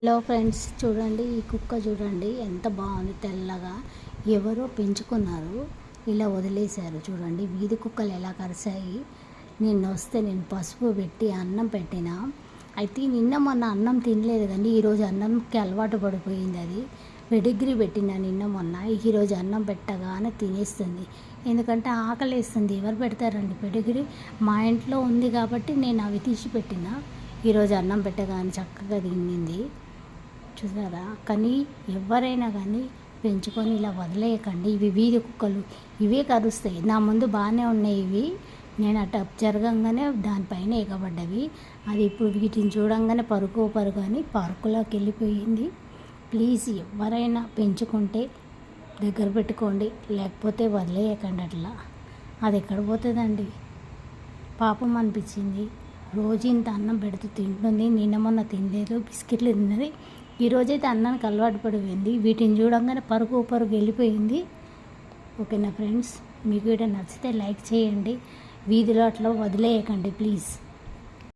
Hello friends, చూడండి ఈ కుక్క చూడండి ఎంత బాగుంది. తెల్లగా ఎవరో పెంచుకున్నారు, ఇలా వదిలేశారు. చూడండి వీధి కుక్కలు ఎలా కరిశాయి. నేను పసుపు పెట్టి అన్నం పెట్టిన, అయితే నిన్న మొన్న అన్నం తినలేదు కానీ ఈరోజు అన్నంకి అలవాటు పడిపోయింది. అది పెడిగ్రీ పెట్టిన నిన్న మొన్న, ఈరోజు అన్నం పెట్టగానే తినేస్తుంది. ఎందుకంటే ఆకలి వేస్తుంది. ఎవరు పెడతారండి పెడిగ్రీ? మా ఇంట్లో ఉంది కాబట్టి నేను అవి తీసి పెట్టిన. ఈరోజు అన్నం పెట్టగానే చక్కగా తిన్నింది. చూసారా? కానీ ఎవరైనా కానీ పెంచుకొని ఇలా వదిలేయకండి. ఇవి వీధి కుక్కలు, ఇవే కరుస్తాయి. నా ముందు బాగానే ఉన్నాయి ఇవి. నేను అటు జరగంగానే దానిపైన ఎగబడ్డవి. అది ఇప్పుడు వీటిని చూడంగానే పరుగు అని పార్కులోకి వెళ్ళిపోయింది. ప్లీజ్ ఎవరైనా పెంచుకుంటే దగ్గర పెట్టుకోండి, లేకపోతే వదిలేయకండి అట్లా. అది ఎక్కడ పోతుందండి? పాపం అనిపించింది. రోజు ఇంత అన్నం పెడుతూ తింటుంది. నిన్న మొన్న తినలేదు, బిస్కెట్లు తిన్నది. ఈరోజైతే అన్నానికి అలవాటు పడిపోయింది. వీటిని చూడంగానే పరుగు వెళ్ళిపోయింది. ఓకేనా ఫ్రెండ్స్? మీకు వీడియో నచ్చితే లైక్ చేయండి. వీధిలో అట్లా వదిలేయకండి ప్లీజ్.